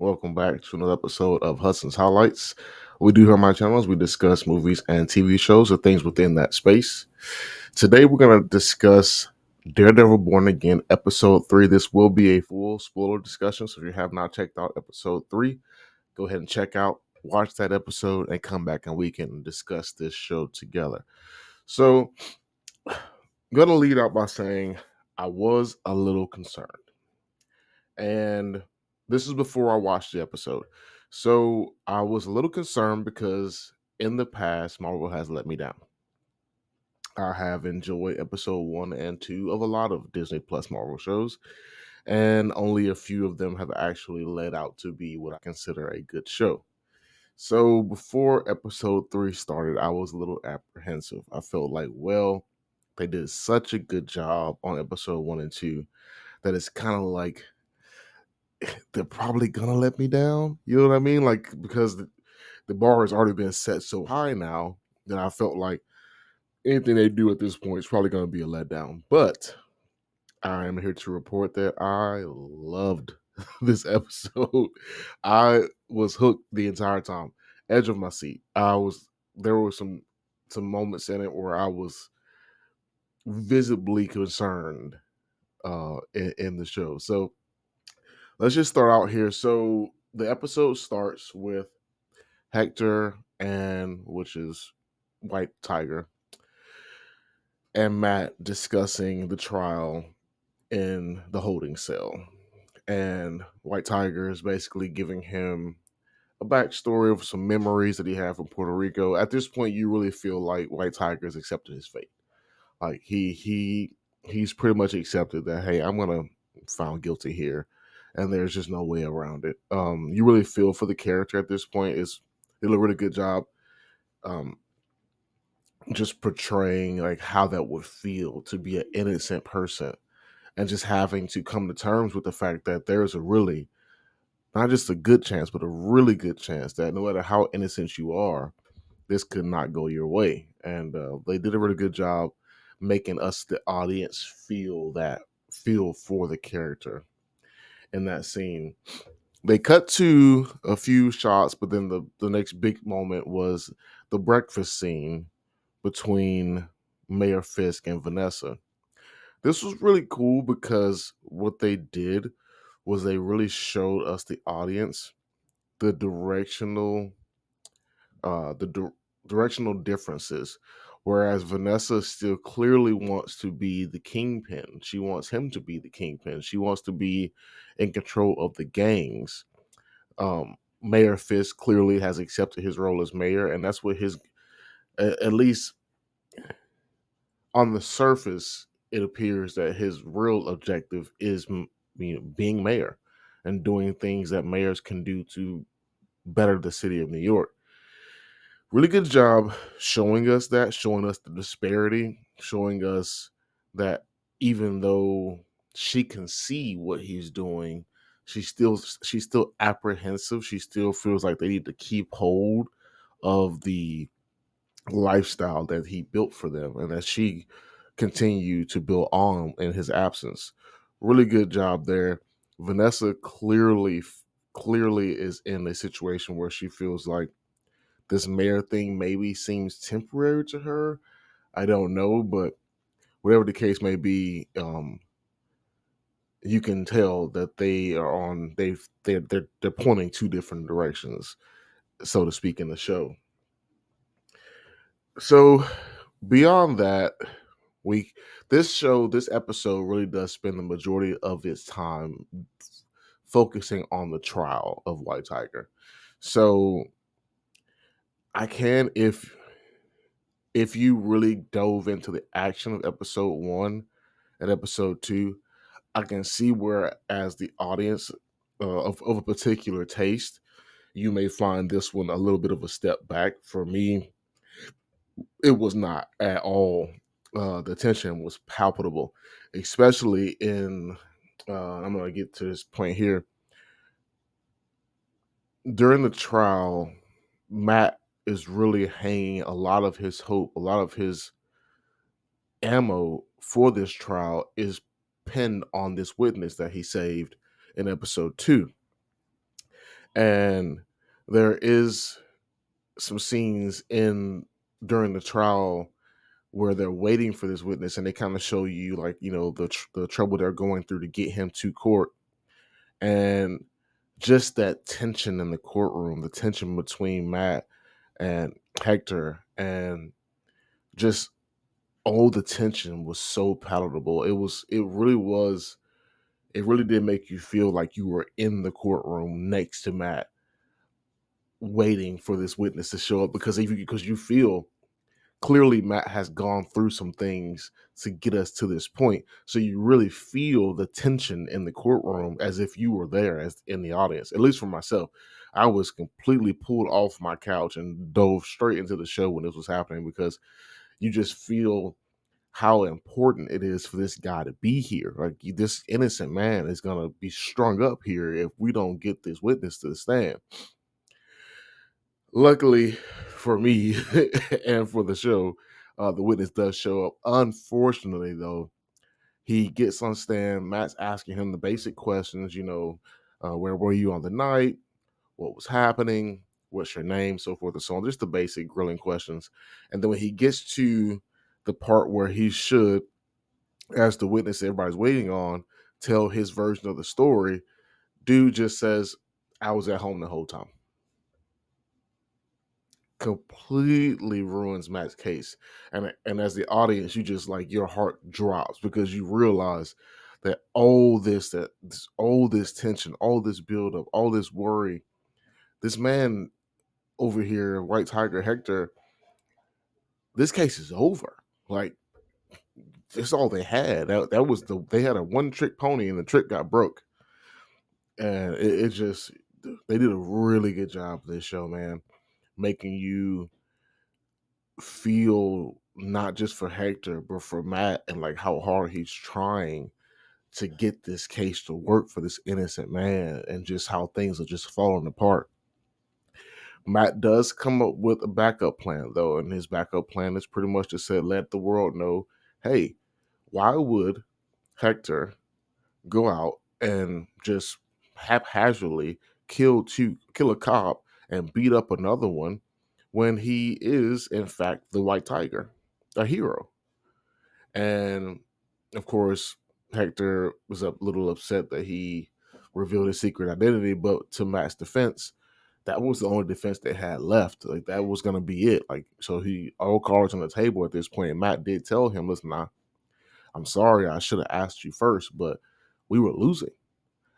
Welcome back to another episode of Hudson's Highlights. We do here on my channel is we discuss movies and TV shows or things within that space. Today we're going to discuss Daredevil Born Again, episode 3. This will be a full spoiler discussion, so if you have not checked out episode 3, go ahead and check out, watch that episode, and come back and we can discuss this show together. So, I'm going to lead out by saying I was a little concerned. And this is before I watched the episode. So I was a little concerned because in the past, Marvel has let me down. I have enjoyed episode 1 and 2 of a lot of Disney Plus Marvel shows, and only a few of them have actually led out to be what I consider a good show. So before episode 3 started, I was a little apprehensive. I felt like, well, they did such a good job on episode 1 and 2 that it's kind of like they're probably gonna let me down. You know what I mean? Like, because the bar has already been set so high now that I felt like anything they do at this point is probably gonna be a letdown. But I am here to report that I loved this episode. I was hooked the entire time, edge of my seat. There were some moments in it where I was visibly concerned in the show. So let's just start out here. So the episode starts with Hector and which is White Tiger and Matt discussing the trial in the holding cell. And White Tiger is basically giving him a backstory of some memories that he had from Puerto Rico. At this point, you really feel like White Tiger has accepted his fate. Like he's pretty much accepted that, hey, I'm gonna found guilty here, and there's just no way around it. You really feel for the character at this point. They did a really good job, um, just portraying like how that would feel to be an innocent person and just having to come to terms with the fact that there's a really not just a good chance, but a really good chance that no matter how innocent you are, this could not go your way. And they did a really good job making us, the audience, feel for the character in that scene. They cut to a few shots, but then the next big moment was the breakfast scene between Mayor Fisk and Vanessa. This was really cool because what they did was they really showed us, the audience, the uh the di- directional differences. Whereas Vanessa still clearly wants to be the kingpin. She wants him to be the kingpin. She wants to be in control of the gangs. Mayor Fisk clearly has accepted his role as mayor, and that's what at least on the surface, it appears that his real objective is being mayor and doing things that mayors can do to better the city of New York. Really good job showing us the disparity, showing us that even though she can see what he's doing, she's still apprehensive. She still feels like they need to keep hold of the lifestyle that he built for them and that she continued to build on in his absence. Really good job there. Vanessa clearly is in a situation where she feels like this mayor thing maybe seems temporary to her. I don't know, but whatever the case may be, you can tell that they are on they're pointing two different directions, so to speak, in the show. So beyond that, we this episode really does spend the majority of its time focusing on the trial of White Tiger. So I can if you really dove into the action of episode 1 and episode 2, I can see where as the audience of a particular taste, you may find this one a little bit of a step back. For me, it was not at all. The tension was palpable, especially in. I'm going to get to this point here. During the trial, Matt is really hanging a lot of his hope, a lot of his ammo for this trial is pinned on this witness that he saved in episode 2. And there is some scenes in during the trial where they're waiting for this witness, and they kind of show you, like, the trouble they're going through to get him to court. And just that tension in the courtroom, the tension between Matt and Hector, and just all the tension was so palatable. It really did make you feel like you were in the courtroom next to Matt, waiting for this witness to show up, because you feel clearly Matt has gone through some things to get us to this point. So you really feel the tension in the courtroom as if you were there as in the audience. At least for myself, I was completely pulled off my couch and dove straight into the show when this was happening, because you just feel how important it is for this guy to be here. Like, this innocent man is gonna be strung up here if we don't get this witness to the stand. Luckily for me and for the show, the witness does show up. Unfortunately, though, he gets on stand. Matt's asking him the basic questions, where were you on the night? What was happening? What's your name? So forth and so on. Just the basic grilling questions. And then when he gets to the part where he should, as the witness everybody's waiting on, tell his version of the story, dude just says, I was at home the whole time. Completely ruins Matt's case. And as the audience, you just, like, your heart drops, because you realize that all this tension, all this buildup, all this worry, this man over here, White Tiger Hector, this case is over. Like, that's all they had. They had a one trick pony, and the trick got broke. And it just, they did a really good job of this show, man, making you feel not just for Hector, but for Matt, and like how hard he's trying to get this case to work for this innocent man, and just how things are just falling apart. Matt does come up with a backup plan, though, and his backup plan is pretty much to say, let the world know, hey, why would Hector go out and just haphazardly kill a cop and beat up another one, when he is in fact the White Tiger, a hero? And of course, Hector was a little upset that he revealed his secret identity, but to Matt's defense, that was the only defense they had left. Like, that was gonna be it. Like, so he, all cards on the table at this point. And Matt did tell him, listen, I'm sorry, I should have asked you first, but we were losing.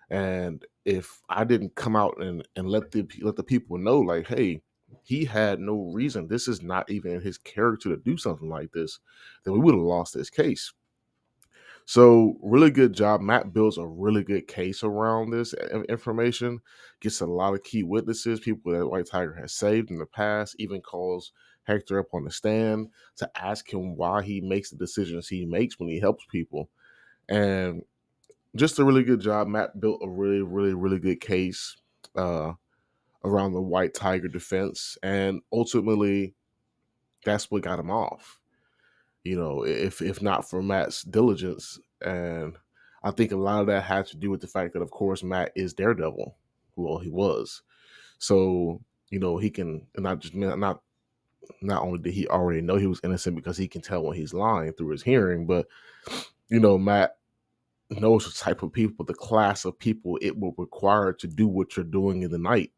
And if I didn't come out and let the people know, like, hey, he had no reason, this is not even in his character to do something like this, then we would have lost this case. So really good job. Matt builds a really good case around this information, gets a lot of key witnesses, people that White Tiger has saved in the past, even calls Hector up on the stand to ask him why he makes the decisions he makes when he helps people. And just a really good job. Matt built a really, really, really good case uh, around the White Tiger defense. And ultimately, that's what got him off. If not for Matt's diligence. And I think a lot of that had to do with the fact that, of course, Matt is Daredevil. Well, he was. So, he can not only did he already know he was innocent, because he can tell when he's lying through his hearing, but Matt knows the type of people, the class of people it will require to do what you're doing in the night,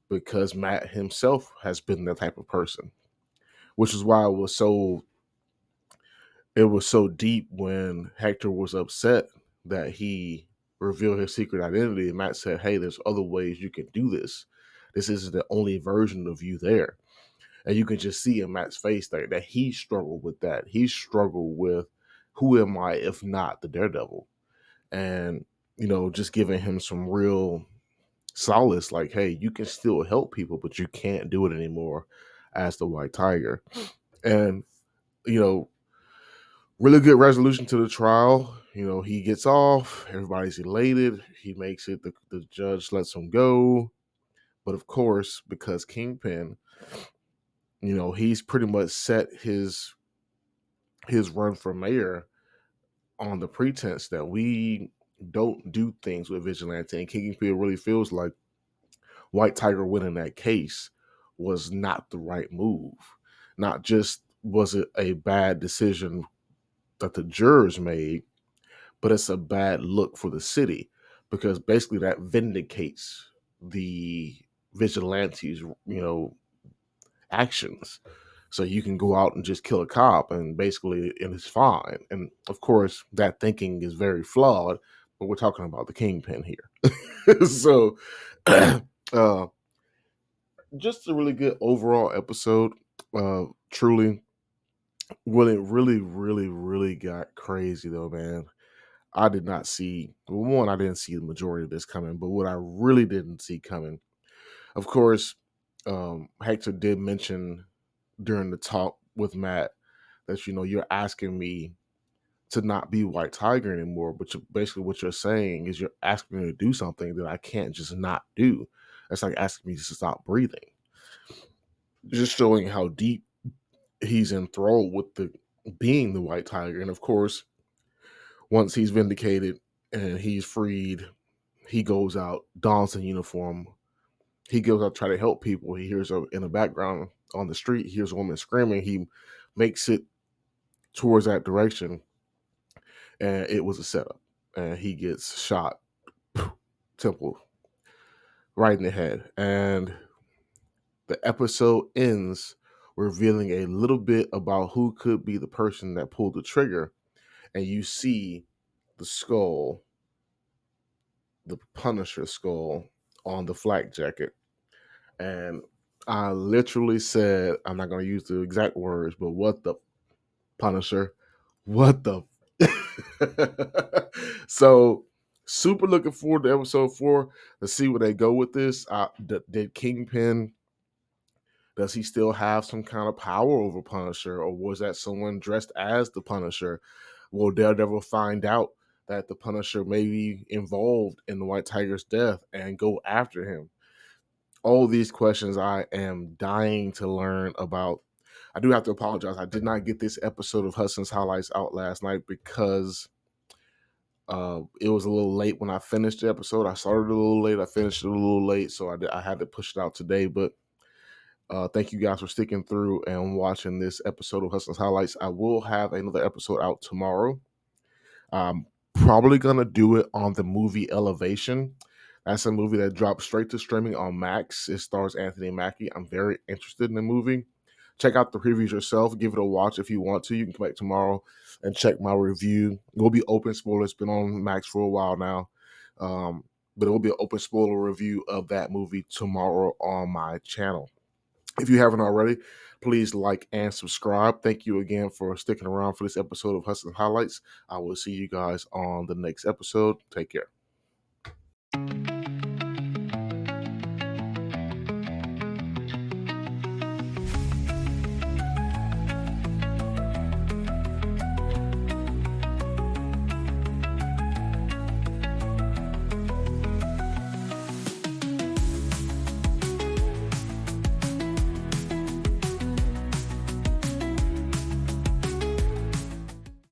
because Matt himself has been that type of person, which is why it was so deep when Hector was upset that he revealed his secret identity. And Matt said, hey, there's other ways you can do this. This isn't the only version of you there. And you can just see in Matt's face that he struggled with that. He struggled with, who am I if not the Daredevil? And, just giving him some real solace, like, hey, you can still help people, but you can't do it anymore as the White Tiger. And, you know, really good resolution to the trial. He gets off, everybody's elated, he makes it, the judge lets him go. But of course, because Kingpin, he's pretty much set his run for mayor on the pretense that we don't do things with vigilante, and Kingpin really feels like White Tiger winning that case was not the right move. Not just was it a bad decision that the jurors made, but it's a bad look for the city because basically that vindicates the vigilantes, actions. So you can go out and just kill a cop and basically and it's fine. And of course, that thinking is very flawed, but we're talking about the kingpin here. So uh just a really good overall episode. Truly, when it really got crazy though, man. I did not see, well, one, I didn't see the majority of this coming, but what I really didn't see coming, of course, Hector did mention during the talk with Matt that, you're asking me to not be White Tiger anymore, but basically what you're saying is you're asking me to do something that I can't just not do. That's like asking me to stop breathing. Just showing how deep he's enthralled with the being the White Tiger. And of course, once he's vindicated and he's freed, he goes out, dons a uniform. He goes out to try to help people. He hears in the background on the street, he hears a woman screaming. He makes it towards that direction, and it was a setup. And he gets shot, temple, right in the head. And the episode ends revealing a little bit about who could be the person that pulled the trigger. And you see the skull, the Punisher skull, on the flak jacket. And I literally said, I'm not going to use the exact words, but what the Punisher? What the? So, super looking forward to episode 4 to see where they go with this. Did Kingpin, does he still have some kind of power over Punisher, or was that someone dressed as the Punisher? Will Daredevil find out that the Punisher may be involved in the White Tiger's death and go after him? All these questions I am dying to learn about. I do have to apologize. I did not get this episode of Hudson's Highlights out last night because it was a little late when I finished the episode. I started a little late. I finished it a little late, so I had to push it out today. But thank you guys for sticking through and watching this episode of Hudson's Highlights. I will have another episode out tomorrow. I'm probably gonna do it on the movie Elevation. That's a movie that dropped straight to streaming on Max. It stars Anthony Mackie. I'm very interested in the movie. Check out the previews yourself. Give it a watch if you want to. You can come back tomorrow and check my review. It will be open spoiler. It's been on Max for a while now. But it will be an open spoiler review of that movie tomorrow on my channel. If you haven't already, please like and subscribe. Thank you again for sticking around for this episode of Hudson Highlights. I will see you guys on the next episode. Take care.